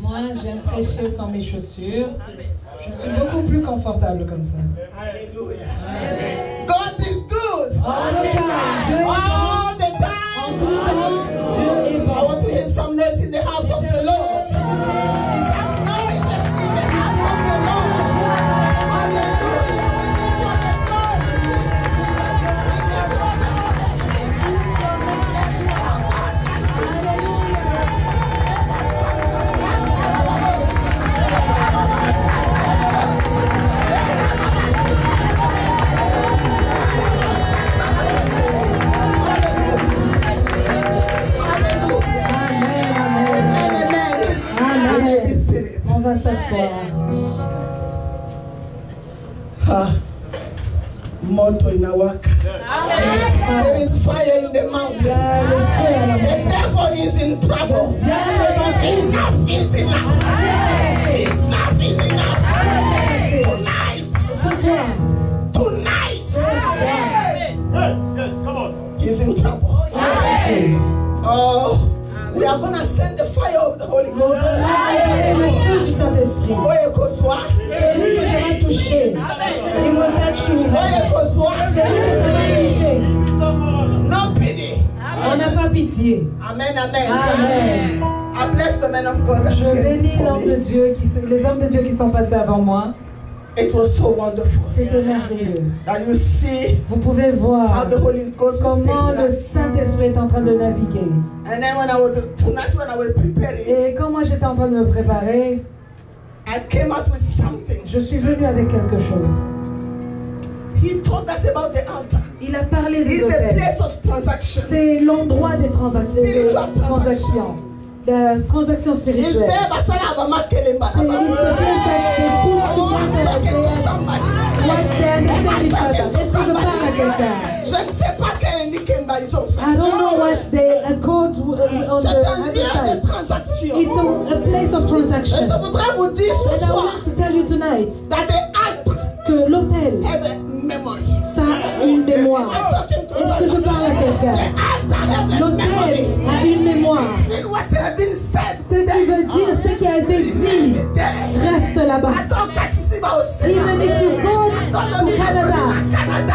Moi, j'aime prêcher sans mes chaussures. Je suis beaucoup plus confortable comme ça. Alléluia. God is good. All the time. All the time. Tout le temps, Dieu est bon. I want to hear some noise in the house of the Lord. Some noises in the house of the Lord. Hallelujah. We give you the glory, Jesus. We give you all the honor, Jesus. There is no God like you, Jesus. On va s'asseoir. Moto inawaka. There is fire in the mountain. The devil is in trouble. Enough is enough. Enough is enough. Tonight. Yes, come on. He's in trouble. Oh. We are going to send the fire of the Holy Ghost. Le feu du Saint-Esprit. Celui qui sera touché. He will touch you. Celui qui sera touché. No pity. On n'a pas pitié. Amen, amen. Amen. I bless the men of God. Je bénis les hommes de Dieu qui sont passés avant moi. It was so wonderful. C'était merveilleux. That you see vous pouvez voir how the Holy Ghost comment le Saint-Esprit est en train de naviguer. And then tonight when I was preparing, et quand moi j'étais en train de me préparer, I came out with something. Je suis venue avec quelque chose. He told us about the altar. Il a parlé des hôtels. It's a place of transaction. C'est l'endroit des transactions. La transaction spirituelle. It's a place that puts together. Est-ce que je parle à quelqu'un? Je ne sais pas quel Nikemba ils ont fait. I don't know what's the accord on the other side. It's a place of transaction. Et je voudrais vous dire ce soir. And I would like to tell you tonight that the altar que l'autel ça a une mémoire. Est-ce que je parle à quelqu'un? L'autel a une mémoire. Ce qui veut dire ce qui a été dit reste là-bas. Even if you go to Canada,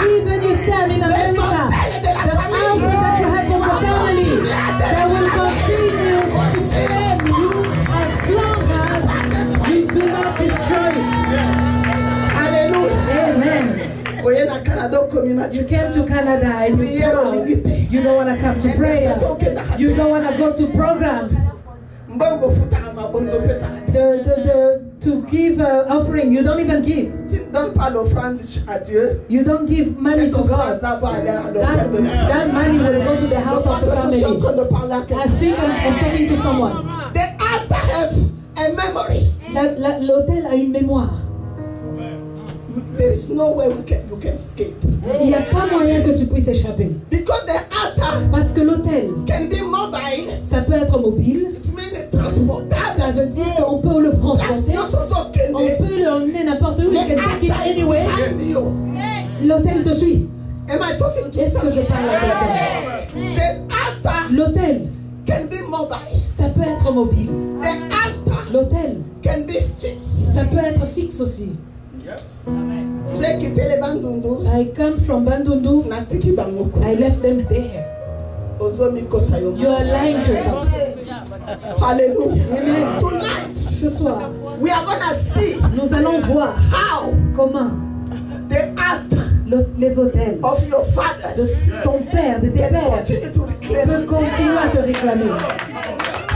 even you stand in America, the altar that you have for your family, they will continue to defend you as long as you do not destroy it. Hallelujah. Amen. You came to Canada and you don't want to come to prayer. You don't want to go to program. To give offering, you don't even give. You don't give money to God. That money will go to the health of the family. I think I'm talking to someone. The altar have a memory. L'autel a une mémoire. There is no way you can escape. Il n'y a pas moyen que tu puisses échapper. Because the altar parce que l'autel can be mobile. Ça peut être mobile. Ça veut dire qu'on peut le transporter. On peut l'emmener n'importe où. Anyway. L'autel te suit. Est-ce que je parle à quelqu'un? L'autel can be mobile. Ça peut être mobile. L'autel can be fixed. Ça peut être fixe aussi. J'ai quitté les Bandundu. I come from Bandundu. I left them there. You are lying to yourself. Hallelujah. Amen. Tonight, ce soir, we are gonna see. Nous allons voir comment the altar les hôtels of your fathers, de ton père, de tes pères, peuvent continuer à te réclamer.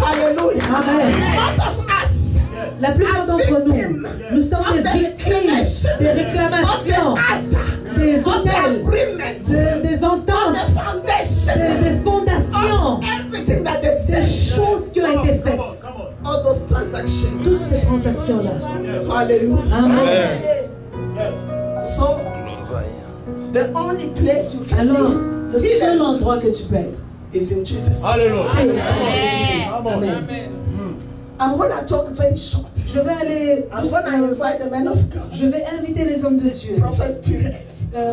Hallelujah. Amen. Not of us. La plupart d'entre nous sommes des victimes des réclamations, des hôtels, des ententes, des fondations, des choses qui ont été faites. Toutes ces transactions-là. Alléluia. Amen. So, the only place you can alors, le seul endroit que tu peux être, is in Jesus. Alléluia. Amen. I'm going to talk very short. Je vais aller. I'm going to invite the men of God. Je vais inviter les hommes de Dieu. Prophet Pires.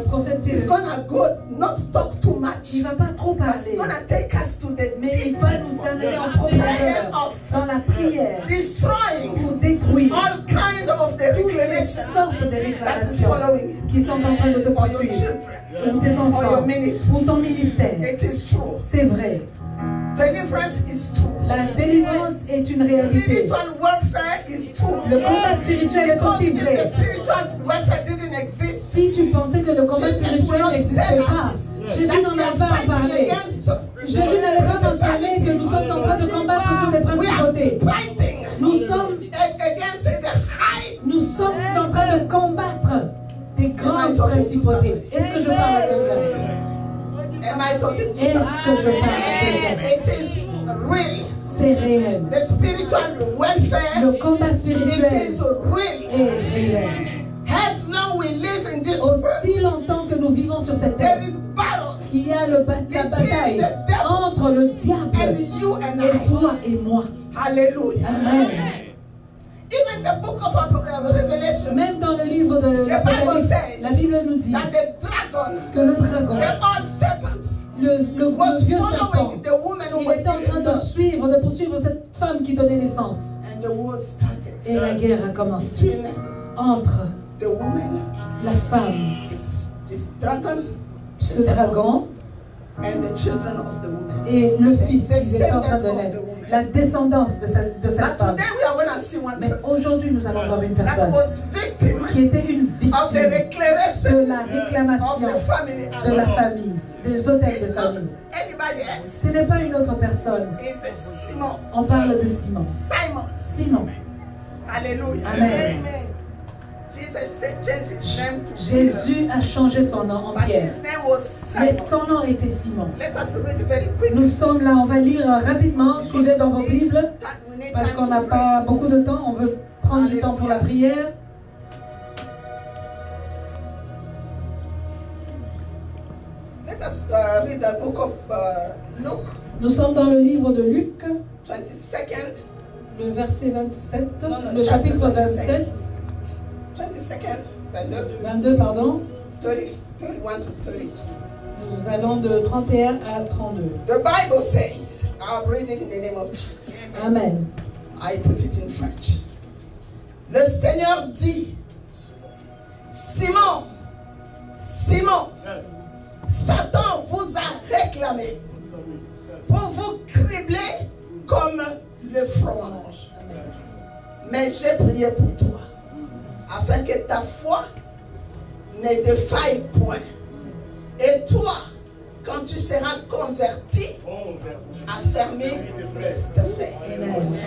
Prophète Pires. He's going to go, not talk too much. Il va pas trop But parler. he's going to take us to the Mais il va nous amener en profondeur dans la prière destroying pour détruire all kind of the toutes les reclamation sortes de that is réclamations following you. qui sont en train de te Or your poursuivre. children. Pour tes Or enfants. your ministry. Pour ton ministère. It is true. C'est vrai. Deliverance is true. La délivrance est une réalité. Spiritual warfare is true. Le combat spirituel est Because aussi if vrai. the spiritual warfare didn't exist, Si tu pensais que le combat Jesus will spirituel not n'existait tell pas, us Jésus that n'en we a are pas fighting parlé. against Jésus n'allait pas mentionner que nous sommes en train de combattre sur des we are principautés. fighting Nous sommes against the high. Nous sommes en train de combattre des grandes principautés. Est-ce que je parle à quelqu'un? Am I talking to Est-ce que someone? je parle à quelqu'un? It is real. C'est réel. The spiritual welfare, Le combat it spirituel is real. est réel. As long we live in this Aussi world, longtemps que nous vivons sur cette there terre, is battle il y a la bataille entre le diable and you and et I. toi et moi. Hallelujah. Amen. Even the book of Revelation, Même dans le livre de l'Apocalypse, la Bible nous dit that the dragon, que le dragon, the old serpents, le was vieux serpent, following the woman who il was est en train giving de birth. suivre, de poursuivre cette femme qui donnait naissance. And the war started Et la guerre a commencé between entre the woman, la femme, this dragon, ce dragon, and the children of the woman. et le fils qui est en train de naître. La descendance de cette But femme. today we are going to see one Mais person aujourd'hui, nous allons voir une that personne was victim qui était une of the victime de declaration la of réclamation the family. de la famille, des hôtels de It's not famille. anybody else. Ce n'est pas une autre personne. It's a Simon. On parle de Simon. Simon. Simon. Hallelujah. Amen. Jesus said, changed his name to Jésus a changé son nom en Peter, but Pierre. his name was Mais Simon. son nom était Simon. Let us read very quick. Nous sommes là, on va lire rapidement. Suivez dans vos Bibles. We need Parce time qu'on to n'a pray. pas beaucoup de temps. On veut prendre du temps pour la prière. Let us read the book of Luke, Nous sommes dans le livre de Luc, 22nd, le verset 27, Non, le chapitre 27. 27, 22nd, 22, pardon. 31 to 32. Nous allons de 31 à 32. The Bible says, I'll read it in the name of Jesus. Amen. I put it in French. Le Seigneur dit, Simon, Simon, Satan vous a réclamé pour vous cribler comme le fromage. Mais j'ai prié pour toi, afin que ta foi ne défaille point. Et toi, quand tu seras converti, affermis tes frères. Amen.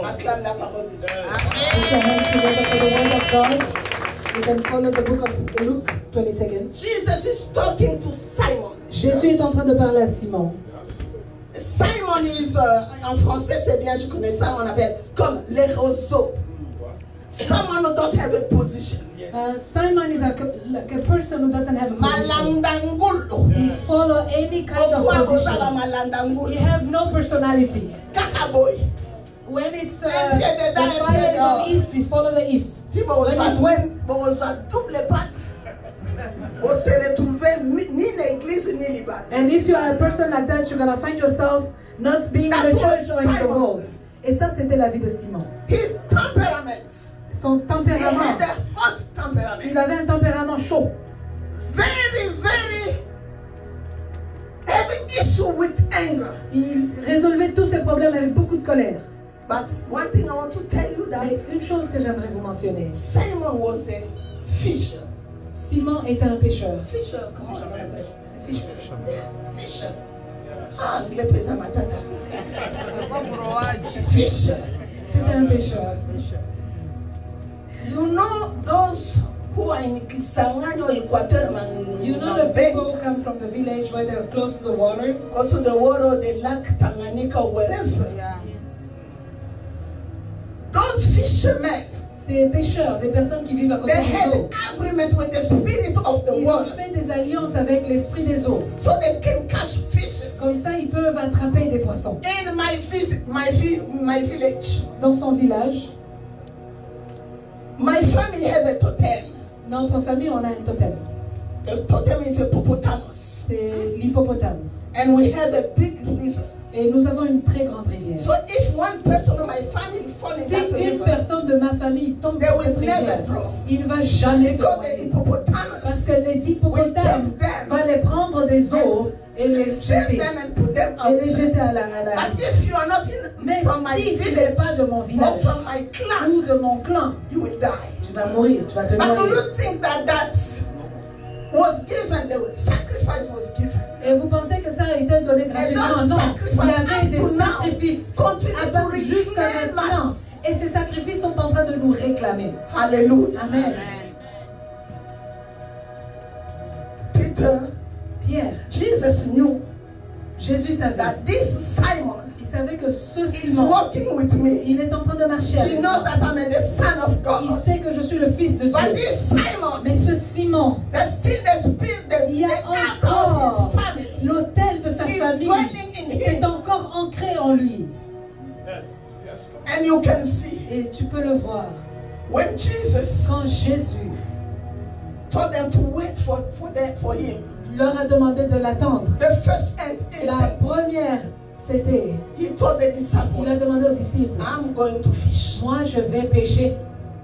Acclame la parole de Dieu. Put your hands together for the word of God. You can follow the book of Luke 22nd. Jesus is talking to Simon. Jésus est en train de parler à Simon. Simon is, en français c'est bien, je connais ça, on appelle comme les roseaux. Someone who don't have a position. Simon is like a person who doesn't have a position. Malandangulu. He follow any kind of Okwa position. ozala He malandangulu. have no personality. Kakaboy. When it's the fire is on east, he follow the east. Si When it's west, boza double patte. Vous se retrouvez ni l'église ni l'Iban. and if you are a person like that, you're gonna find yourself not being in the church or in the world. Et ça, c'était la vie de Simon. His temperament. Son He tempérament. had a hot temperament. Il avait un tempérament chaud. Very, very heavy issue with anger. Il résolvait tous ses problèmes avec beaucoup de colère. But one thing I want to tell you that Mais une chose que j'aimerais vous mentionner. Simon was a fisher. Simon était un pêcheur. Fisher, comment on l'appelle? Fisher. Fisher. Ah, anglais pesa matata. Fisher. C'était un pêcheur. You know those who are in Kisangani or Equateur, You know the people who come from the village where they're close to the water. close to the water, the lake Tanganyika or wherever. Yeah. Those fishermen, Ces pêcheurs, des personnes qui vivent à côté they des had eaux, agreement with the spirit of the ils ont water, fait des alliances avec l'esprit des eaux. so they can catch fishes. Comme ça, ils peuvent attraper des poissons. In my village, dans son village, my family has a totem. Notre famille, on a un totem. The totem is a hippopotamus. C'est l'hippopotame. And we have a big river. Et nous avons une très grande rivière. So if one person of my family fall in that Si une river, personne de ma famille tombe dans cette rivière, il ne va jamais se noyer. Parce que les hippopotames vont les prendre des eaux et les jeter. Et les jeter à la Mais si tu n'es pas de mon village ou de mon clan, tu vas mourir, tu vas te noyer. Et vous pensez que ça a été donné gratuitement? Non, il y avait des sacrifices jusqu'à maintenant. Et ces sacrifices sont en train de nous réclamer. Alléluia. Amen. Pierre, Jésus savait that this Simon, il savait que ce is Simon, walking with me. il est en train de marcher avec He moi. knows that I'm the son of Il God. sait que je suis le fils de Dieu. But this Simon, Mais ce Simon, there's still the spirit, il y a the ark encore of his family. l'autel de sa He's famille. dwelling in him. C'est encore ancré en lui. And you can see Et tu peux le voir. when Jesus Quand Jésus told them to wait for him, leur a demandé de l'attendre, the first la instant, première, c'était, he told the il disciples, a demandé aux disciples, I'm going to fish. moi je vais pêcher.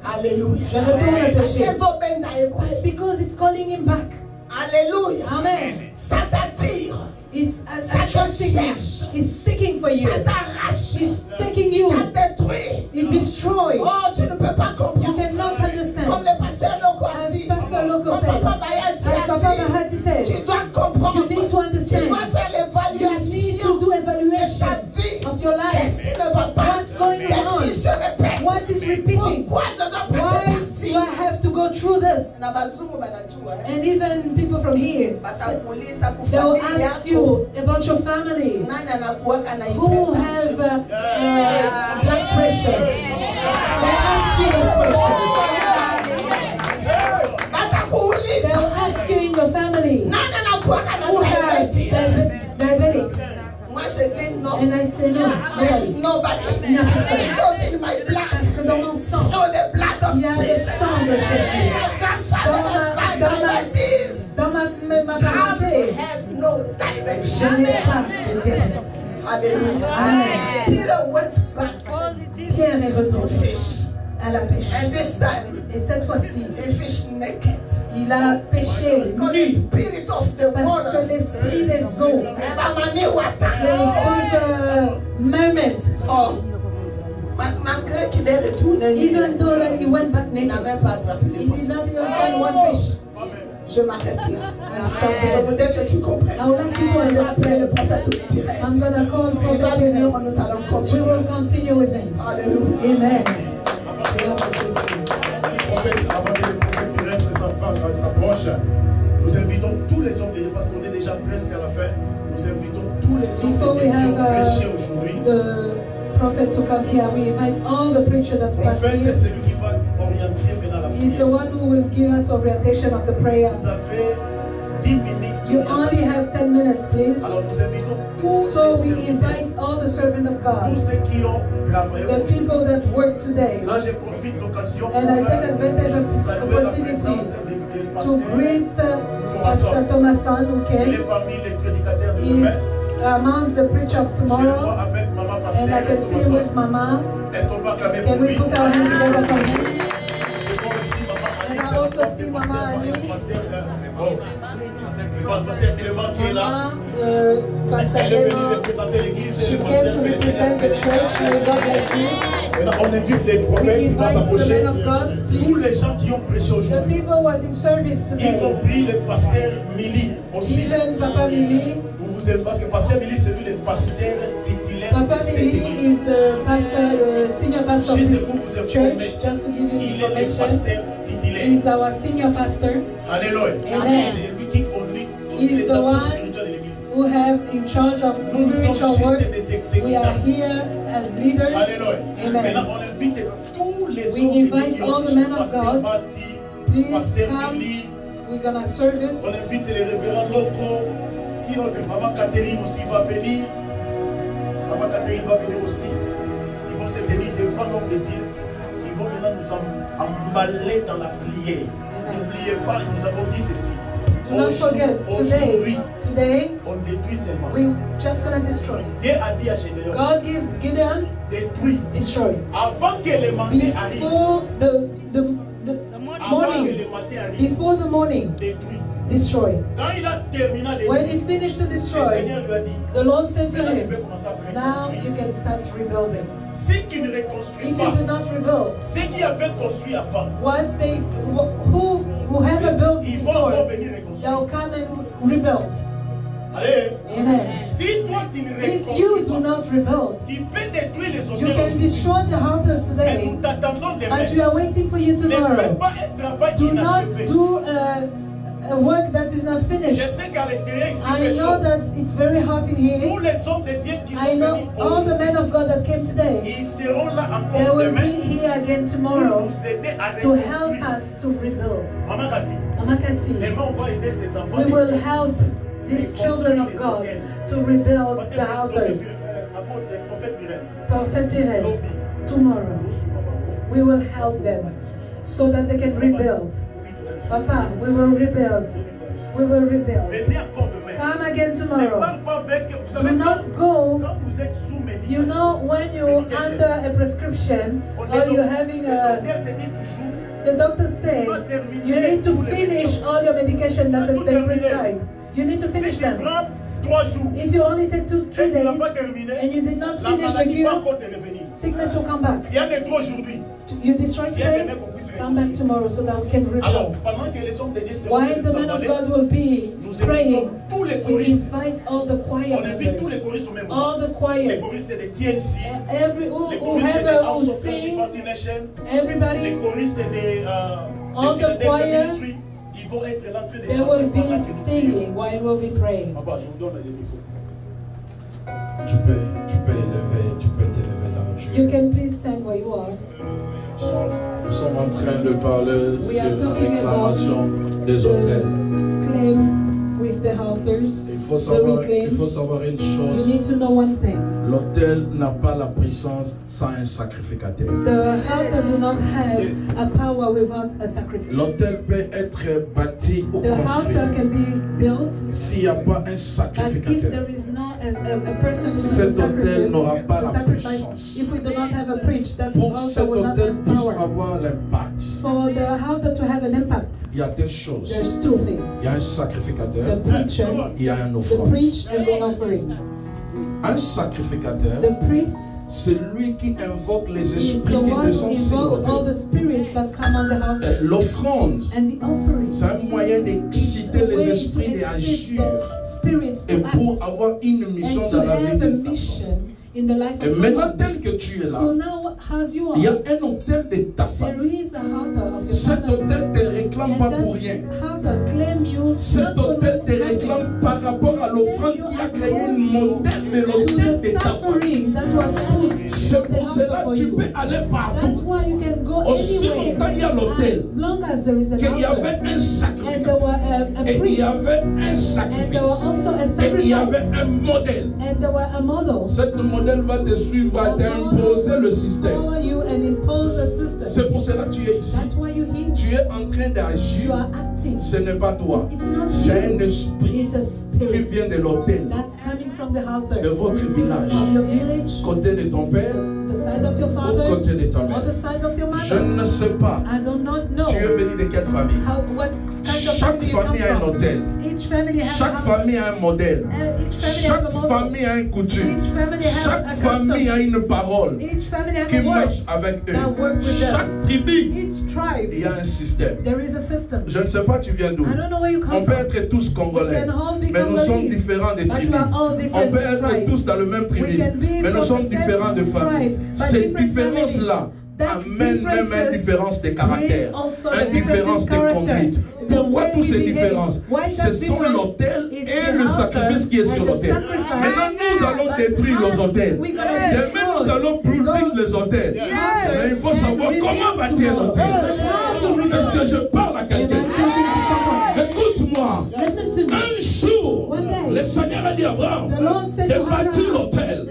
Hallelujah. Je retourne pêcher. Because Because it's calling him back. Hallelujah. Amen. Ça t'attire. It's Ça te attracting you. cherche. It's seeking for you. Ça t'arrache. It's taking you. Ça détruit. It destroys. Oh, tu ne peux pas You comprendre. cannot Comme understand. le pasteur Loco a As dit. Pastor Loco Comme said, Papa Bayati as Papa a dit. Bahati said, Tu dois comprendre. you need to Tu understand. dois faire You need l'évaluation to do de evaluation ta vie. of your Qu'est-ce life. qui ne va pas? What's going Qu'est-ce qui on? se répète? What is repeating? Pourquoi je dois passer Why par ci? do I have to go through this? Na bazungu banajua. And even people from here, Batakuuliza they will kufamilia ask yako. you about your family. Nani anakuwaka na Who have hypertension? blood pressure? They ask you this question. Batakuuliza. They'll ask you in your family Nani anakuwaka na who have diabetes? diabetic. Moi je dis non. And I say no. There is nobody. Il n'y a personne. It goes in my blood. Parce que dans mon sang, Oh, the blood of il y a le Jesus. sang de Jésus. My grandfather had diabetes. Dans ma I parenté, have no diabetes. je n'ai pas de diabète. Hallelujah. Amen. Peter went back Pierre est to retourné fish. à la pêche. And this time, Et cette fois-ci, he fished naked. il a pêché Because the nu. spirit of the Parce que water. l'esprit des eaux, Mami water. those mermaids, Oh. Malgré qu'il est retourné, even though that he went back il n'a naked, même pas attrapé he les did poissons. not even find one fish. Je m'arrête là. And stop Je there. voudrais que tu comprennes. I would like you to Je vais appeler le understand. prophète Pires. I'm going to call Il va Prophet venir, Pires. nous allons We continuer. will continue with him. Alléluia. Amen. Avant que le prophète Pires s'approche, nous invitons tous les hommes de Dieu, parce qu'on est déjà presque à la fin, nous invitons tous les hommes Before de we Dieu qui ont have prêché aujourd'hui. the prophet to come here, we invite all the preacher that's Le passed prophète, here. c'est lui qui va orienter maintenant la He's the prière. one who will give us orientation of the prayer. Vous avez 10 minutes. You only have 10 minutes, please. Alors nous invitons tous So les we serviteurs, invite all the servants of tous God, ceux qui ont travaillé the aujourd'hui. people that work today, Là, je profite de l'occasion pour and I take advantage of this saluer la opportunity présence du to pasteur. greet Pastor Thomason, who Il came. est parmi les prédicateurs de demain. He's among the preacher of Je le vois tomorrow, avec maman and I pasteur can see him with Mama. Est-ce qu'on peut acclamer Can pour we lui? put our hands together for him? Je vois aussi maman And Alice, I c'est la also femme see de Mama Ali. pasteur Clément qui est là. Mama, Pastor Elle est venue Clément, représenter l'église et she le came pasteur to que le Seigneur represent the bénisse. church. May God bless you. Maintenant, on invite les We prophètes, ils vont invite the s'approcher. men of God, Tous please. les gens qui ont prêché The aujourd'hui, people who was in service y today, compris le pasteur Mili aussi. even Papa Mili. Vous aimez, parce que pasteur Mili, c'est lui le pasteur titulaire Papa de cette Mili église. is the pastor, senior pastor of Juste this pour vous church. informer, Just to give you il est le information, pasteur titulaire. he's our senior pastor Alléluia. Amen. C'est lui qui conduit toutes He is les the actions one spirituelles de l'église. who have in charge of Nous sommes spiritual work. juste des We are exécutants. here as leaders. Alléluia. Amen. Maintenant, on invite tous les We hommes invite qui all ont the prêché, men of pasteur God. Bati, Please pasteur come. Mili. We're gonna service. On invite les révérends locaux Qui autre? Maman Catherine aussi va venir. Maman Catherine va venir aussi. Ils vont se tenir devant l'homme de Dieu. Ils vont maintenant nous emballer dans la prière. N'oubliez pas, nous avons dit ceci. Do not forget, today, on détruit seulement. we're just going to destroy. Dieu a dit à Gédéon, God gave Gideon, détruis. destroy. Avant que le matin arrive. Before the Avant que morning, le matin arrive. before the morning, Détruis. destroy. Quand il a terminé de When he détruire, finished to le destroy, Seigneur lui a dit, the Lord said to maintenant tu peux him, commencer à now you reconstruire. can start rebuilding. Si tu ne reconstruis If pas, you do not rebuild, ceux qui avaient construit avant, who haven't built ils vont encore before, venir they'll reconstruire. come and rebuild. Allez, Amen. si toi tu ne If you reconstruis do pas, not rebuild, tu peux détruire les you hôtels can aujourd'hui. destroy the altars Mais today, nous t'attendons but demain. we are waiting for you Ne fais tomorrow. pas un travail Do not inachevé. do a work that is not Je finished. sais qu'à l'intérieur ici I fait know chaud. that it's very hot in here. Tous les hommes de Dieu qui I sont know venus all the aujourd'hui, men of God that came today. ils seront là They encore will be demain here again pour tomorrow nous aider à to help reconstruire. us to rebuild. Maman Cathy, Amakati, demain on va aider ces enfants. we de will Dieu. help these children of God to rebuild Parce que the altars. le prophète Pires, Prophet Pires, tomorrow we will help them so that they can rebuild. Papa, we will rebuild. We will rebuild. venez encore demain. Come again Ne tomorrow. parle pas avec, vous Do savez, not go. quand vous êtes sous You médication, know, when you're under a prescription or you're having le a, docteur te dit toujours, the doctor say you need to finish all your medication that they prescribe. You need to si finish tu them. prends 3 jours If you only take 2-3 et tu n'as days pas terminé, and you did not la finish the maladie va cure, encore te revenir. sickness will come back. Il y a des trop aujourd'hui. You destroy today, come back tomorrow so that we can Alors, rebuild. pendant que les hommes de Dieu seront While the men of God will be nous praying, invitons tous les we choristes. invite all the choir On invite tous les members, choristes au même moment. all the Les choirs, choristes de TNC, every les choristes de whoever House who of Praise sing, Party Nation, les everybody, choristes de all the Philadelphia choirs, Ministry, ils vont être là en train de they chanter will pendant que be nous singing prions. while we'll be praying. Papa, je vous donne le micro. Tu peux t'élever là où tu You es. can please stand where you are. Nous sommes en train de parler We are sur la talking about réclamation des hôtels. Claim with the altars, Il faut the savoir reclaim. une You chose. need to know one thing. L'hôtel n'a pas la puissance sans un sacrificateur. The altar do not have a power without a sacrifice. L'hôtel peut être bâti ou The construit altar can be built, s'il n'y a pas un but if sacrificateur. there is not a person who Cet can hôtel n'aura pas la sacrifice, puissance. if we do not have a preach, that Pour que altar cet will not hôtel have puisse power. avoir l'impact, For the altar to have an impact, il y a deux choses. there's two things. Il y a un The sacrificateur, preacher, il y a un the offrande. preach and the offering. Un sacrificateur, The priest c'est lui qui invoque les is esprits the qui one who descendent sur invoke all l'autel. the spirits that come on the altar. L'offrande, And the offering c'est un moyen d'exciter is a way les esprits et to excite agir. the spirits Et to pour act avoir une mission and to dans la vie have a d'une personne. mission in the life Et of maintenant, someone. tel que tu es là, So now, as you il y a are, un hôtel de ta there famille. is a altar of your Cet family. hôtel te réclame pas And pour rien. that altar claim you Cet not for hôtel te nothing, réclame par rapport à l'offrande qui a créé une montagne de to l'hôtel the de ta famille. suffering that was put C'est in the pour altar cela for que tu you. peux aller That's partout. why you can go Aussi anywhere longtemps il y a l'hôtel, as long as there is an qu'il y altar. avait un And there sacrificateur. were a Et il priest. y avait un And there were sacrifice. also a Et il y avait sacrifice. un modèle. And there were a model. Ce modèle va te suivre, va t'imposer le système. Follow you and impose a system. C'est pour cela que tu es ici. That's why you're here. Tu es en train You d'agir. are acting. Ce n'est pas toi. It's not C'est un you. esprit It's a qui spirit vient de l'hôtel, that's coming from the altar. de votre village, From your village, côté de ton père the side of your ou father, côté de ta or mère. the side of your Je mother. ne sais pas. I do not know Tu es venu de quelle famille? what kind of Chaque family you come famille a un from. hôtel. Each family has Chaque a famille a un modèle. each family Chaque has a model. famille a une coutume. Each family has Chaque a famille custom. a une parole Each family has qui a marche word avec eux. that work with them. Chaque tribu, Each tribe, il y a un système. there is a system. Je ne sais pas tu viens d'où. I don't know where you On come peut from. être tous We congolais, can all be mais nous sommes Congolese, différents des but tribus. we are all On different peut être tribes. tous dans le même tribu, We can be mais nous from sommes the same différents de famille. tribe, but Ces different différences-là That amènent même une différence de caractère, une différence de conduite. Pourquoi toutes ces différences? Ce sont l'autel et le sacrifice qui est sur l'autel. Maintenant, nous allons détruire les autels. Demain, nous allons brûler les autels. Mais il faut savoir comment bâtir l'autel. Est-ce que je parle à quelqu'un? Écoute-moi. Listen to me. Un jour, One day, Le Seigneur a dit à Abraham de bâtir l'autel.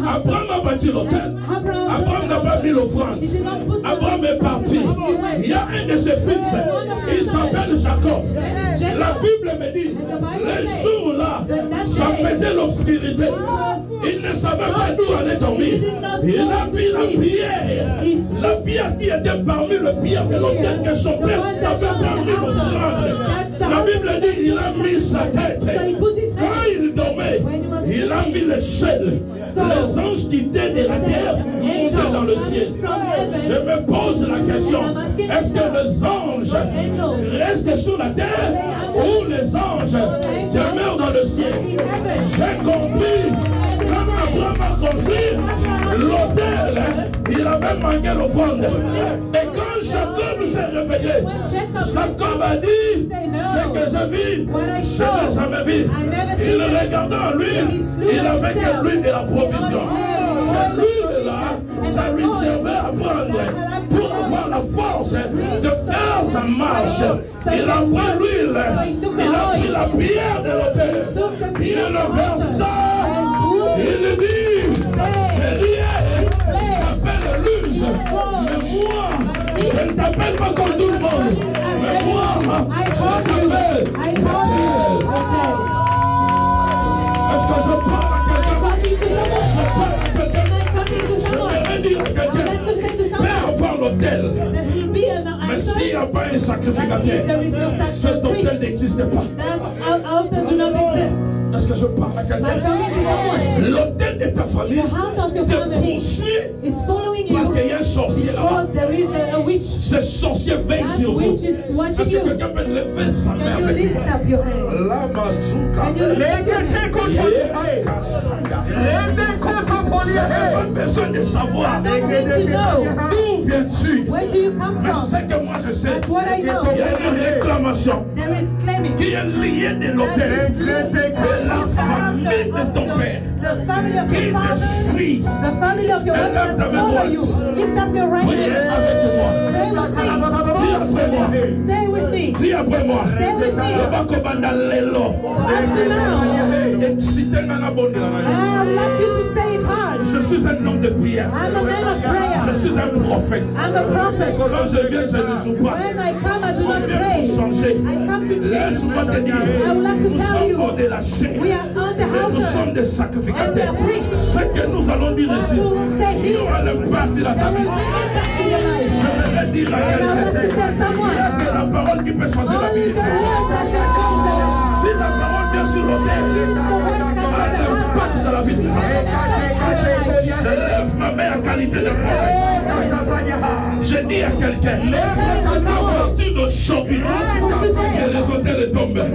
Abraham a bâti l'autel. Abraham n'a pas mis l'offrande. Abraham est parti. Il y a un de ses fils. Il s'appelle Jacob. La Bible me dit, les jours-là, ça faisait l'obscurité. Il ne savait pas d'où aller dormir. Il a mis la pierre. La pierre qui était parmi le pierre de l'autel que son père avait parmi l'offrande. La Bible dit, il a mis sa tête. Quand il dormait, il a vu les ciels. Les anges qui étaient de la terre montaient dans le ciel. Je me pose la question, est-ce que les anges restent sur la terre ou les anges demeurent dans le ciel? J'ai compris. Quand Abraham a construit l'autel, il avait manqué l'offrande. Et quand Jacob s'est réveillé, Jacob a dit, ce que j'ai vu, je n'ai jamais vu. Il regardait en lui, il avait que l'huile de la provision. Cette huile-là, ça lui servait à prendre pour avoir la force de faire sa marche. Il a pris l'huile, il a pris la pierre de l'autel, il le versa, il dit, c'est lié, s'appelle Luz, mais moi, je ne t'appelle pas comme tout le monde, mais moi, je t'appelle Bethel. Est-ce que je parle à quelqu'un? Je parle à quelqu'un. Je vais dire à quelqu'un, Père, avoir l'autel. Mais s'il n'y a pas un sacrificateur, cet autel n'existe pas. Est-ce que je parle à quelqu'un? L'autel de ta famille te poursuit parce qu'il y a un sorcier là-bas. Ce sorcier veille sur vous. Est-ce que quelqu'un peut lever sa main avec moi? La bazooka. J'ai besoin de savoir d'où viens-tu. Mais ce que moi je sais, il y a une réclamation qui est liée de l'autel de la famille de ton père. Qui te suit. Élève ta main droite. Priez avec moi. Dis après moi. Dis après moi. Je suis un homme de prière. Je suis un prophète. Quand je viens, je ne joue pas. On vient pour changer. Laisse-moi te dire, nous sommes hors de la chair. Mais nous sommes des sacrificateurs. Ce que nous allons dire ici, il y aura le parti dans ta vie. Je vais dire à quelqu'un, il y a la parole qui peut changer la vie des personnes. Si la parole vient sur l'autel, elle impacte dans la vie des personnes. Je lève ma main en qualité de prophète. Je dis à quelqu'un, à partir d'aujourd'hui, les hôtels tombent.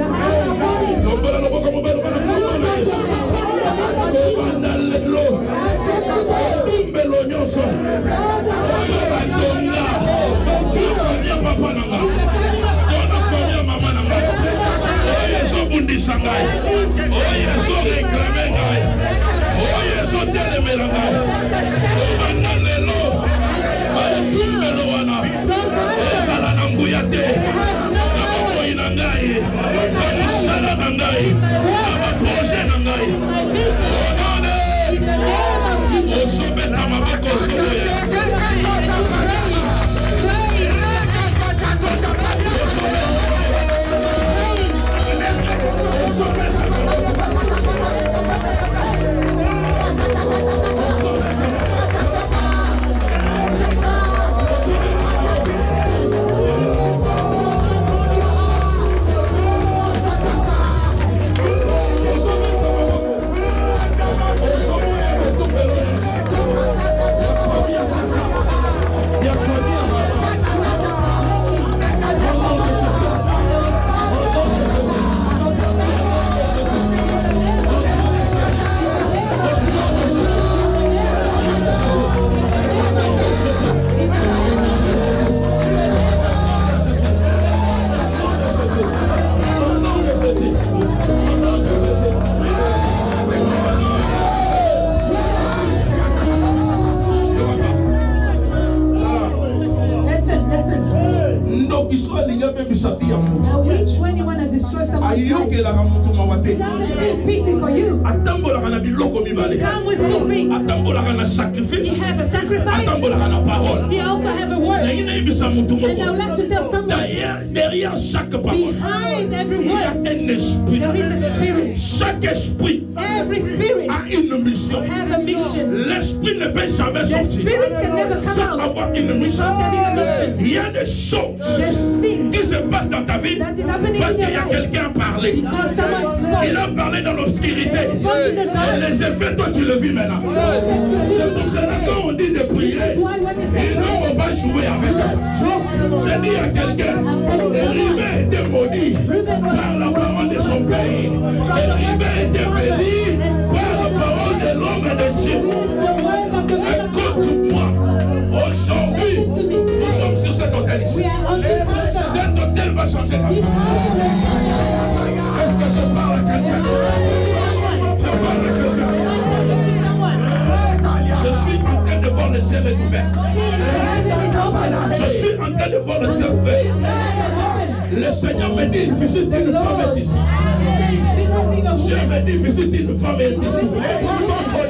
destroy someone's life. He doesn't feel pity for you. He come with two things. He have a sacrifice. He also have a word. And I would like to tell someone, behind every word, there is a spirit. Every spirit have a mission. The spirit can never come out without having a mission. There's things that is happening in your life because someone spoke. Il a parlé dans l'obscurité. Et les effets, toi tu le vis maintenant. C'est là quand on dit de prier, il ne faut pas jouer avec ça. J'ai dit à quelqu'un, Ribé était maudit par la parole de son pays. Et Ribé était béni par la parole de l'homme et de Dieu. Écoute-moi, aujourd'hui, nous sommes sur cet hôtel ici. Cet hôtel va changer la vie. Est-ce que je parle à quelqu'un? Je suis en train de voir le ciel ouvert. Je suis en train de voir le ciel ouvert. Le Seigneur me dit, visite une femme est ici. Dieu me dit, visite une femme est ici.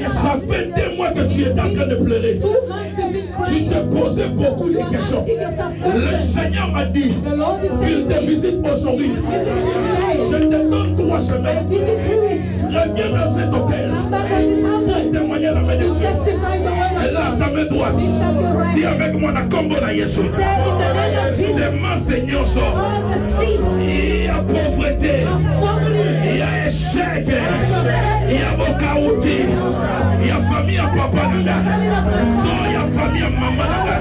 Ça fait 2 mois que tu es en train de pleurer. Tu te posais beaucoup de questions. Le Seigneur m'a dit qu'il te visite aujourd'hui. Je te donne 3 semaines. Reviens dans cet hôtel pour témoigner la main de Dieu. Et lave ta main droite. Dis avec moi la combo de Jésus. C'est ma Seigneur sort. Il y a pauvreté. Il y a échec. Il y a bokaouti. Il y a famille à papa nanga. Il y a famille à maman nanga.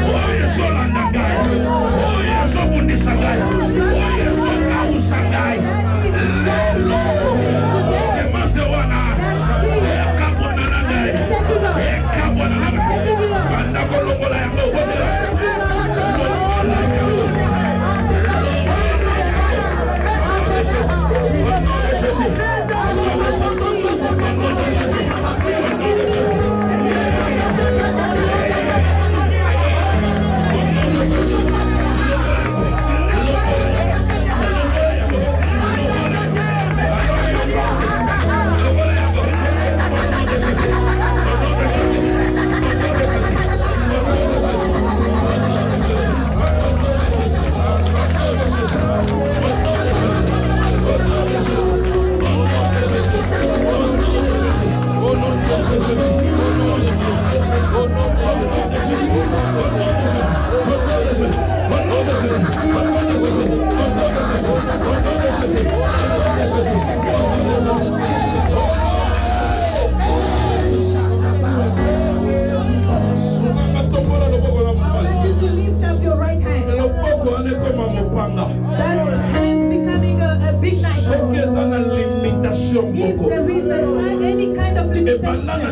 Oh, il y a Zola nanga. Oh, il y a Zobundi sangai. Oh, il y a Zokaou sangai. Lelo. C'est ma Zewana. Et Kabona nanga. Et Kabona nanga. Banda kolombola ya mobodela.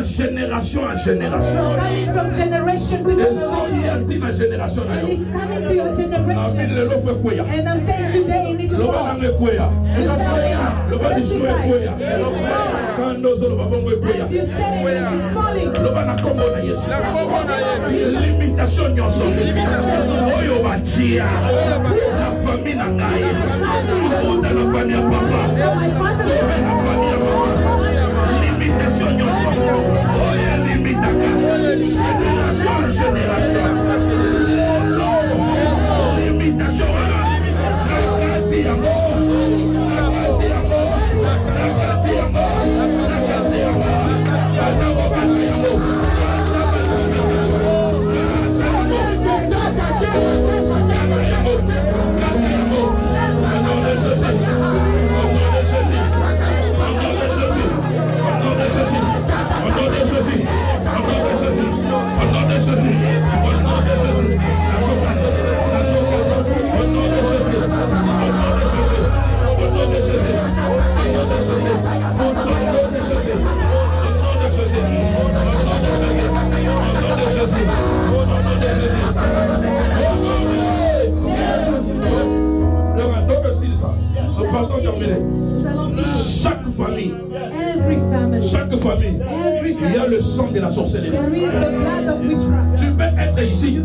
Génération en génération. Coming from generation to generation. And it's coming to your generation. And I'm saying today you need to walk. As you say, it's calling. Limitation Oyo batia. La famille n'a pas. La famille à papa. La famille à maman. Limitation génération en génération. Limitation famille, il y a le sang de la sorcellerie. Tu peux être ici,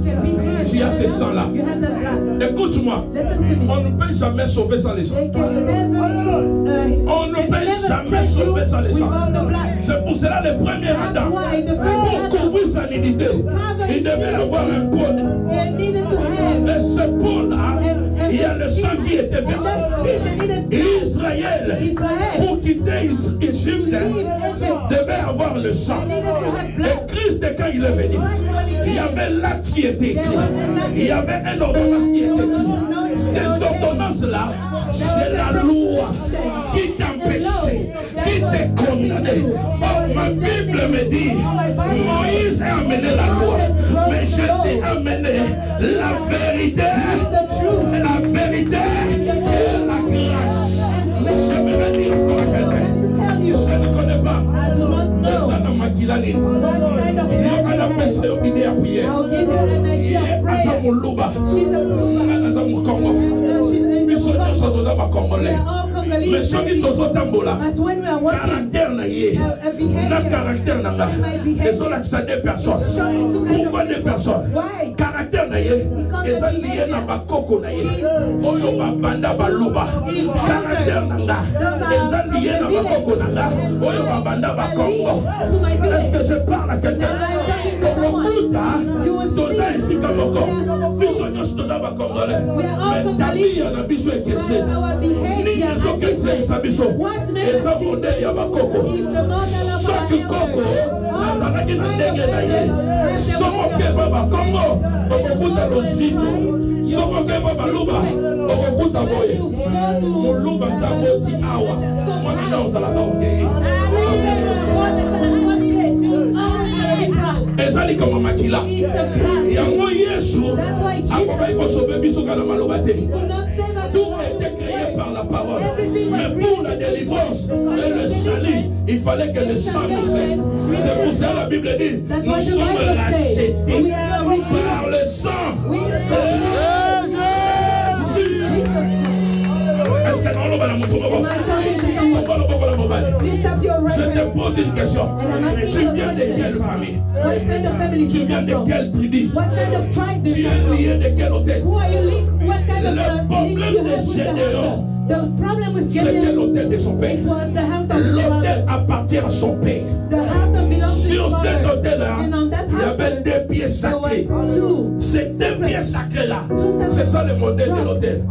tu as ce sang-là. Écoute-moi, on ne peut jamais sauver sans les sang. On ne peut jamais sauver sans les sang. C'est pour cela le premier Adam, pour couvrir sa nudité, il devait avoir un pôle. Et ce pôle-là, il y a le sang qui était versé. Israël, pour quitter Égypte, devait avoir le sang. Et Christ, quand il est venu, il y avait l'acte qui était écrit. Il y avait une ordonnance qui était écrite. Ces ordonnances-là, c'est la loi qui t'empêchait, qui te condamnait. Oh, ma Bible me dit, Moïse a amené la loi, mais Jésus a amené la vérité et la grâce. Je vais dire encore à quelqu'un, je ne connais pas. Il y a un appel au idée à prier. Il est à Zamoulouba. À Zamoukongo. Nous sommes Congolais. Mais ce qui nous a tambola, caractère naïe, na caractère nanga, les autres accès des personnes. Pourquoi des personnes? Caractère naïe, les alliés n'a pas coco naïe. Oyo banda baluba. Caractère nanga, les alliés n'a pas coco nanga. Oyo banda ba Congo. Est-ce que je parle à quelqu'un? Okuta, toza ici comme Congo. Bisognos toza ba Congolais. Mais tabi ya na biso ekese. Ni nzo kese sabiso. Eza modèle ya ba Koko. Chaque Koko, nazalaki na ndenge na ye. Somo ke ba Congo, okuta losito. Somo ke ba luba, okuta boye. Muluba tamoti awa. Mwana na ozala ka okeye. Ezali comme makila. Yango Yesu akoki ko sauver biso kana maloba te. Tout était créé par la parole. Mais pour la délivrance et le salut, il fallait que le sang nous saigne. C'est pour ça que la Bible dit, nous sommes rachetés par le sang. Est-ce que nous allons je te pose une question. Tu viens de quelle famille? Tu viens de quelle tribu? Tu es lié de quel hôtel? Le problème de Gédéon, c'était l'hôtel de son père. L'hôtel appartient à son père. Sur cet hôtel-là, il y avait deux pieds sacrés. Ces deux pieds sacrés-là, c'est ça le modèle de l'hôtel.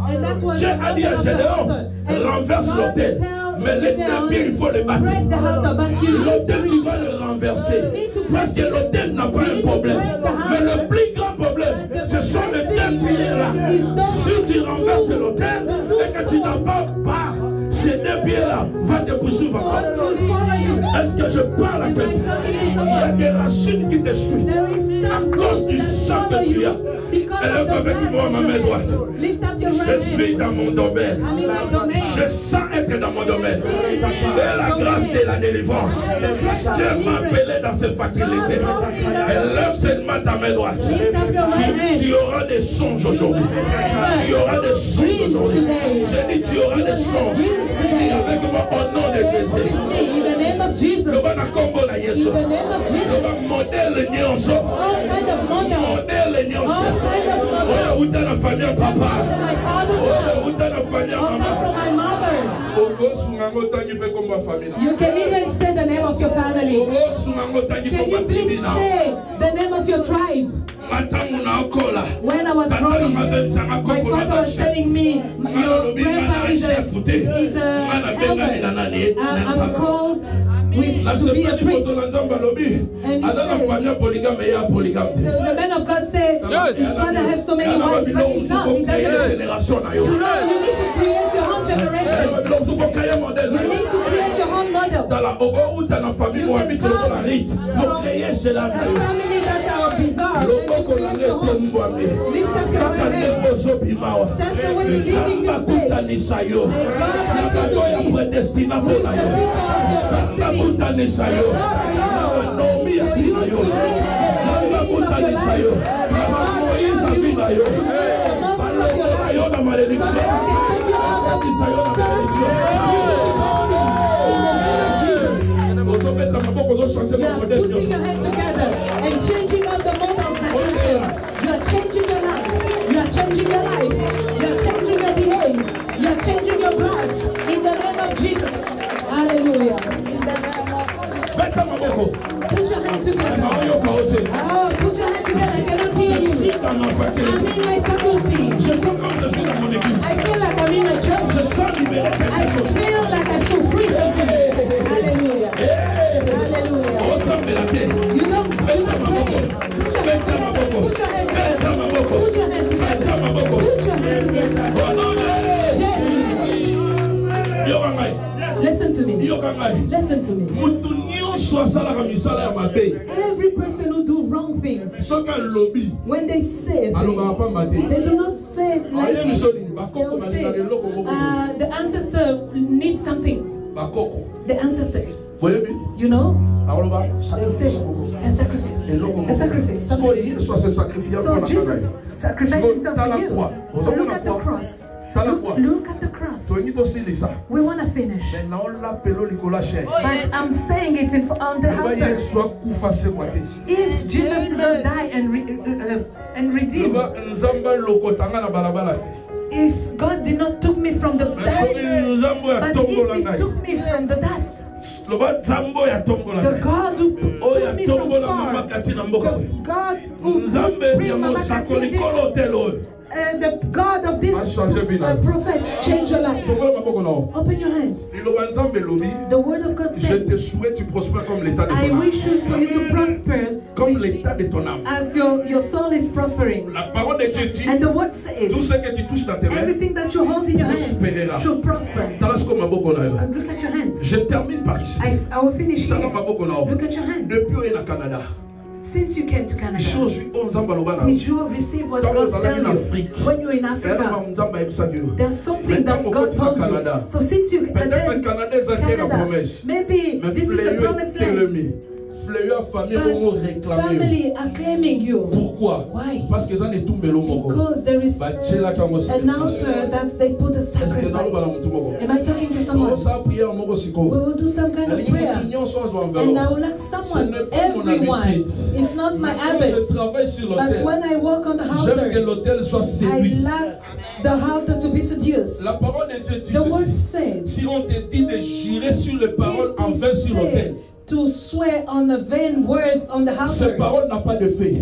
Dieu a dit à Gédéon, renverse l'hôtel. Mais les deux pieds, il faut les battre. L'hôtel, tu vas le renverser. Parce que l'hôtel n'a pas un problème. Mais le plus grand problème, ce sont les deux pieds-là. Si tu renverses l'hôtel et que tu n'as pas ces deux pieds-là, va te poursuivre encore. Est-ce que je parle à quelqu'un? Il y a des racines qui te suivent à cause du sang que tu as. Élève avec moi ma main droite. Je suis dans mon domaine. Je sens être dans mon domaine. C'est la grâce de la délivrance. Dieu m'a appelé dans cette faculté. Élève seulement ta main droite. Tu auras des songes aujourd'hui. Tu auras des songes aujourd'hui. J'ai dit tu auras des songes. Et avec moi au nom de Jésus. Le bana combo na Yesu. Le bana modèle nyonso. Modèle nyonso. Oya uta na famille papa. Oya uta na famille mama. You can even say the name of your family. Can you please say the name of your tribe? When I was growing, my father was telling me, your grandpa is a elder. I'm called to be a priest. And the man of God said, his father has so many wives, but he's not. He doesn't. You know, you need to create your own generation. You need to create your own model. You can come from a family that are bizarre. Lift up your hand. Just the way you're leaving this place. ma faculté. I'm in my faculty. Je sens comme je suis dans mon église. I feel like I'm in my church. Je sens libéré I quelque chose. feel like I'm so free something. Hallelujah. Hallelujah. Oh, ça me l'a fait. You don't pray. Put your hand together. Put your hand together. Put your hand together. Oh non, Listen to me. Listen to me. Every person who do wrong things, when they say things, they do not say it lightly. They'll say, the ancestor needs something. The ancestors. You know? They'll say, a sacrifice. A sacrifice. So Jesus sacrificed himself for you. So look at the cross. Look at the cross. We want to finish. But I'm saying it on the altar. If Jesus did not die and redeem, if God did not took me from the dust, but if he took me from the dust, the God who took me from far, the God who bring Mama Kati the God of this prophets change your life. Open your hands. The word of God said, I wish for you to prosper as your soul is prospering. And the word said, everything that you hold in your hands should prosper. Look at your hands. I will finish here. Look at your hands. Since you came to Canada, did you receive what God told you when you're in Africa? There's something that God told you. So since you attend Canada, maybe this is a promised land. But family are claiming you. Why? Because there is an altar that they put a sacrifice. Am I talking to someone? We will do some kind of prayer. And I will ask someone, everyone. It's not my habit. But when I walk on the altar, I like the altar to be seduced. The word said, to swear on the vain words on the altar.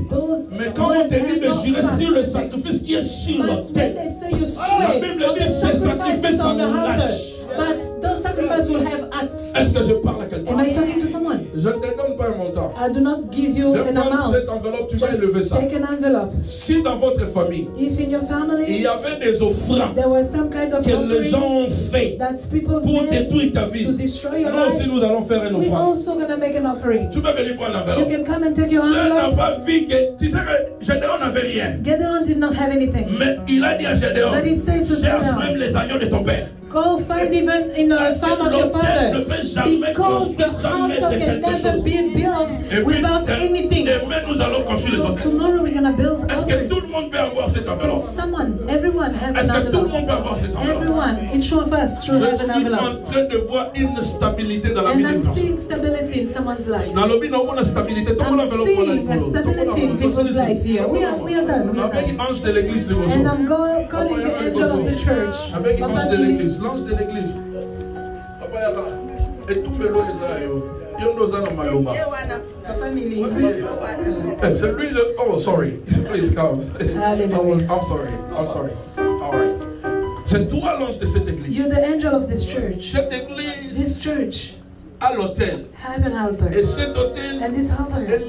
Those mais quand on te dit de jurer sur le sacrifice qui est sur l'autel, la Bible dit ce sacrifice en lâche. But those sacrifices will have acts. Est-ce que je parle à quelqu'un? Am I talking to someone? Je ne te donne pas un montant. I do not give you an amount. Cette enveloppe, tu vas élever ça. Take an envelope. Si dans votre famille, if in your family, il y avait des offrandes there was some kind of que les gens ont fait pour détruire ta vie, to destroy your nous life, aussi nous allons faire une we're offrande. also going to make an offering. Tu peux venir prendre l'enveloppe. You can come and take your Tu envelope. n'as pas vu que, tu sais que Gédéon n'avait rien. Gedeon did not have anything. Mais il a dit à Gédéon, But he said to cherche Gedeon, même les agneaux de ton père. Go find even in the farm of your father, because the altar can never be built without anything. So tomorrow we're going to build altars. Someone, everyone have an envelope. Everyone, each of us should have an envelope. And I'm seeing stability in someone's life. I'm seeing a stability in people's life here. We are done. We are done. And I'm calling the angel of the church. Papa, l'ange de l'église. Papa Yala. Et tout le long c'est lui le. Oh, sorry. Please come. I'm sorry. All right. C'est toi l'ange de cette église. You're the angel of this church. Cette église. This church. À l'autel. Have an altar. Et cet autel est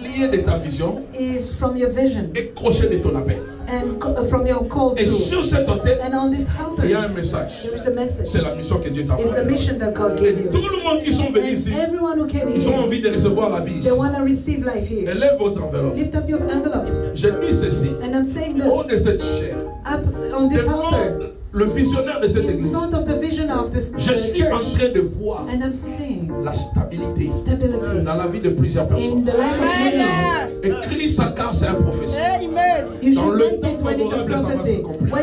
lié de ta vision. Is from your vision. Et crochet de ton appel. And from your call et sur cet autel, and on this altar, il y a un message. There is a message. C'est la mission que Dieu t'a envoyée. It's the mission that God gave you. Tout le monde qui sont venus ici, everyone who came ils ont envie de recevoir la vie. They want to receive life here. Élève votre enveloppe. Lift up your envelope. Je dis ceci. And I'm saying this. Au de cette chair. Up on this altar. Le visionnaire de cette église. Je suis en train de voir la stabilité dans la vie de plusieurs personnes. Et Christ car c'est un professeur. Dans le temps favorable, ça va s'accomplir.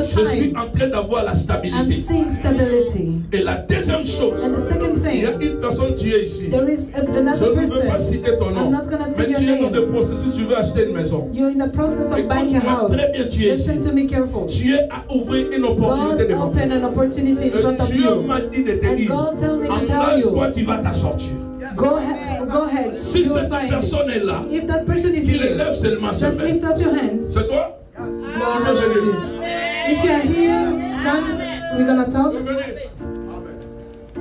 Je suis en train d'avoir la stabilité. Et la deuxième chose, il y a une personne qui est ici. Je ne veux pas citer ton nom, mais tu es dans le processus, tu veux acheter une maison. Et quand tu vas très bien, tu es ici. Tu es à ouvrir une opportunité de vente. Dieu m'a dit de te dire, engage-toi, tu vas t'en sortir. go ahead. Si cette personne est là, if that person is il here, élève seulement ses just mains. lift up your hand. C'est toi? Lord, if you are here, come. We're gonna talk.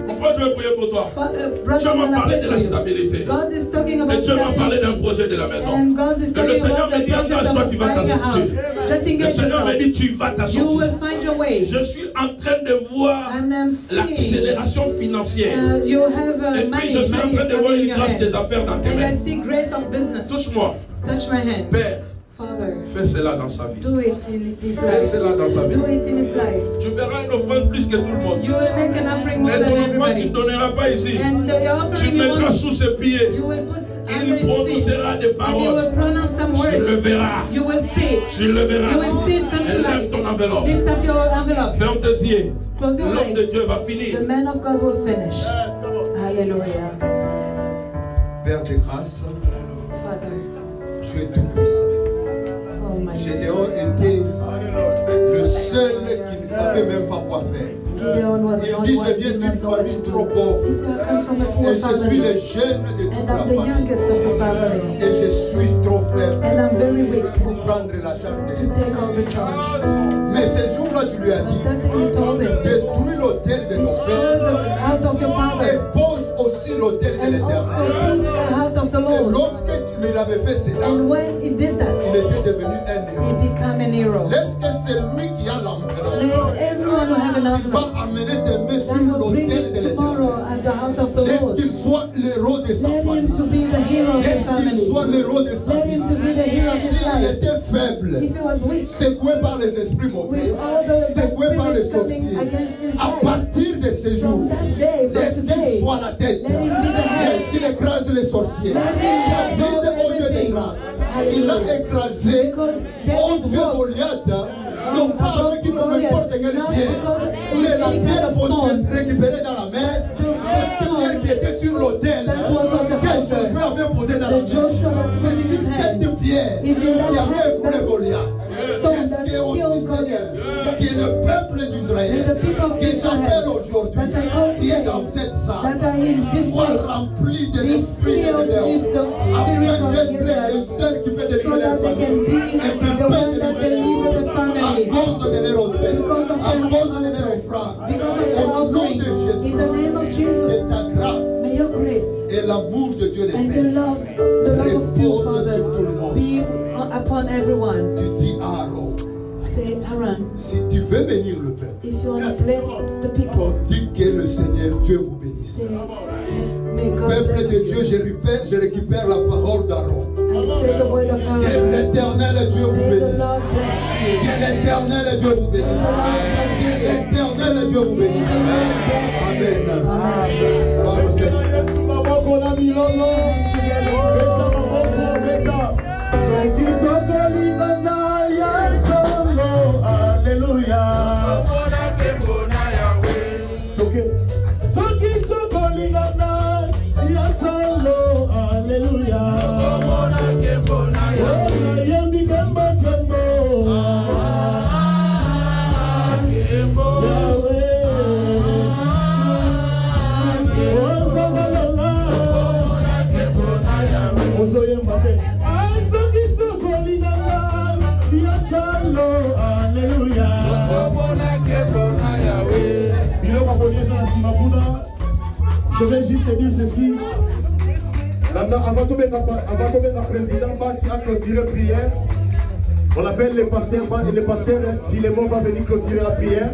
Mon frère, je vais prier pour toi. Brother, Tu m'as parlé de la stabilité. God is talking about Et tu m'as parlé d'un stability. projet de la maison. And God is Que le talking Seigneur about me the dit, project toi, tu of vas buying a house. t'assortir. Just Le engage Seigneur me yourself. dit, tu vas You t'assortir. will find your way. Je suis en train de voir And I'm seeing l'accélération financière. you have Et puis money. je suis en Money train is de voir coming in une your grâce hand. des affaires dans tes And I mains. see grace of business. Touche-moi. Touch my hand. Père, Father, fais cela dans sa vie. do it in his Fais life. cela dans sa vie. Do it in his life. Tu verras une offrande plus que tout le monde. You will make an offering more Et than ton offrande, tu everybody. ne donneras pas ici. And the Tu offering you mettras want, sous ses pieds. you will put under Il his feet. prononcera des And you paroles. will pronounce some Tu le words. verras. You will see it. Tu le verras. You will see it come to Lève life. ton enveloppe. Lift up your envelope. Ferme tes yeux. Close your L'homme de eyes. Dieu va The finir. man of God will finish. Hallelujah. Père de grâce, Father, tu es tout puissant. Almighty. Gédéon était le seul qui ne savait même pas quoi faire. Gideon was Il not dit, one je who viens did d'une not know what famille to trop do. pauvre. He said, I come from a poor Et je suis le family. jeune de toute And la I'm the famille. youngest of the family. Et je suis trop faible And I'm very weak pour prendre la charge de to l'État. take all the charge. Mais ce jour-là, tu lui as But dit, that day you told him, détruis l'autel de ton destroy père the house of your et father. pose aussi l'autel de And also l'Éternel. put the house of the Et Lord. lorsque tu lui avais fait cela, And when he did il that, était devenu un he héros. became an hero. Est-ce que c'est lui qui a l'enveloppe? May everyone who have an Il va envelope amener des mains that sur will bring l'autel it de tomorrow l'Éternel. at the house of the Laisse Lord. qu'il soit l'héros de sa Let him famille. to be the hero of his Laisse qu'il family. soit l'héros de sa Let vie. him to be the hero of his S'il life. était faible, If he was weak, secoué par les esprits mauvais, with all the secoué par les spirits coming sorciers, against his à life, partir de ce jour, from that day, from laisse qu'il today, soit la tête. let him be the head. Laisse qu'il écrase les sorciers. David, oh Dieu de grâce, il a écrasé, oh Dieu Goliath, non pas avec une n'importe quelle pierre, mais la pierre pour récupérer dans la main, cette pierre qui était sur l'autel que Josué avait posée dans la main. C'est sur cette pierre qui avait écroulé Goliath. Qu'est-ce que aussi Seigneur, qui est le peuple d'Israël, qui s'appelle aujourd'hui, qui est dans cette salle, soit rempli de l'esprit de Gédéon, afin d'être les seuls qui peuvent délivrer leur famille et qui peuvent délivrer leur famille à cause de leur hôtel, à cause de leur offrande. Au nom de Jésus, que ta grâce et l'amour de Dieu les and the Pères love of you, repose Father, sur tout le monde. be upon everyone. Tu dis à Aaron, Say, Aaron, si tu veux bénir le peuple, if you want to bless the people, dis que le Seigneur Dieu vous bénisse. say, may God Peuple bless de you. Dieu, je récupère la parole d'Aaron. I say the word of Que Aaron. l'Éternel Dieu vous May the bénisse. Lord bless you. Que l'Éternel Dieu vous bénisse. Que l'Éternel Dieu vous bénisse. Amen. Gloire au Seigneur. Je vais juste te dire ceci. Avant que le président va clôturer la prière, on appelle le pasteur et le pasteur Philémon va venir clôturer la prière.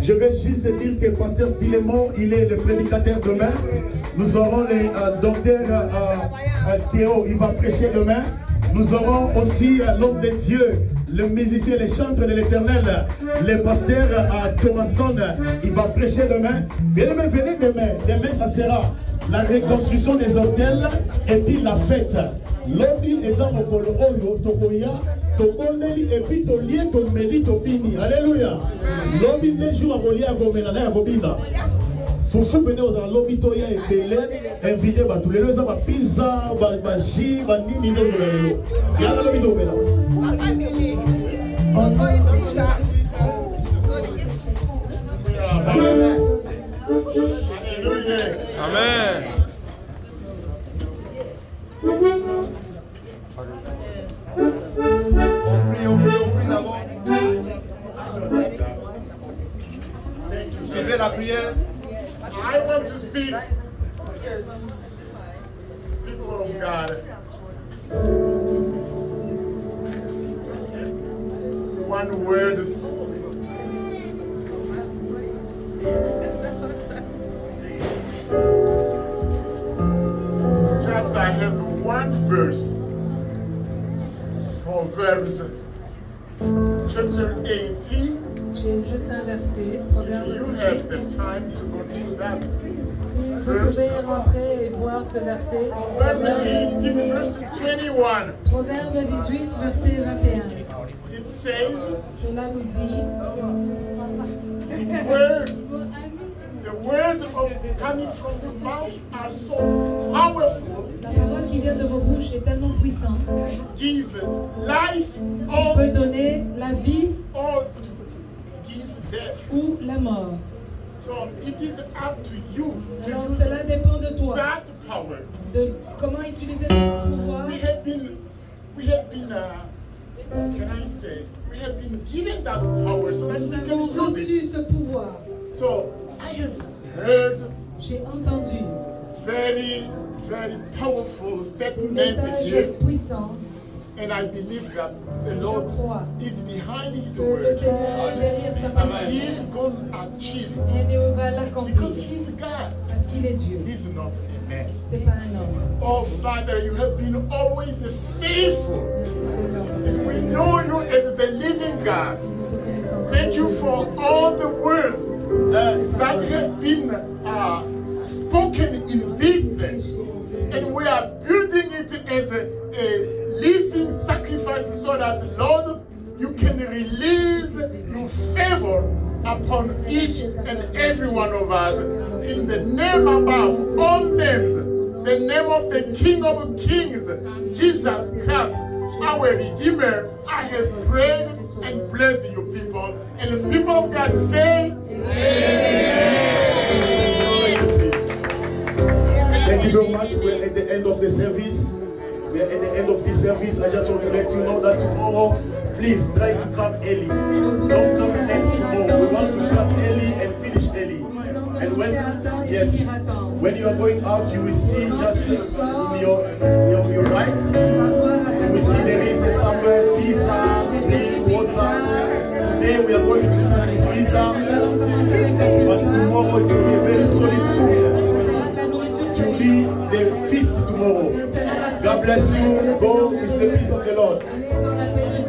Je vais juste te dire que le pasteur Philémon, il est le prédicateur demain. Nous aurons le docteur Théo, il va prêcher demain. Nous aurons aussi l'homme de Dieu, le musicien, le chanteur de l'Éternel, le pasteur Thomason, il va prêcher demain. Bien aimé, venez demain. Demain, ça sera la reconstruction des hôtels et puis la fête. L'homme est en mokolo oyo tokoya tokondeli et puis tolie tomeli tobini. Alléluia. L'homme ne joue à kolia komena na kobina. Foufou venez aux lobby toya et belé invité ba tous les deux ba pizza ba ji ba nini de lelo. Ya la lobby to bela. Amen. prière. I want to speak. Yes. People of God. One word. Just I have one verse. Proverbs chapter 18. J'ai juste un verset. If you have the time to go to that. Si vous pouvez rentrer et voir ce verset. Proverbs 18 verse 21. Proverbe 18 verset 21. It says, cela nous dit, the words of coming from the mouth are so powerful. La parole qui vient de vos bouches est tellement puissante. Give life or peut donner la vie or give death. Ou la mort. So it is up to you. Alors cela dépend de toi. That power. De comment utiliser ce pouvoir. We have been what can I say? We have been given that power so that nous we avons can use reçu it. ce pouvoir. So I have heard. J'ai entendu. Very, very powerful statement message here. Puissant. And I believe that the Lord is behind His word. And He is going to achieve it. Because He is God. Parce qu'il est Dieu. He is not a man. C'est pas un homme. Oh Father, you have been always faithful. And we know you as the living God. Thank you for all the words that have been spoken in this place. And we are building it as a living sacrifice so that, Lord, you can release your favor upon each and every one of us. In the name above all names, the name of the King of Kings, Jesus Christ, our Redeemer, I have prayed and blessed you people. And the people of God say, Thank you very much. We're at the end of the service. We are at the end of this service. I just want to let you know that tomorrow, please try to come early. Don't come late tomorrow. We want to start early and finish early. And when you are going out, you will see just in your right, you will see there is somewhere pizza, drink, water. Today we are going to start with pizza.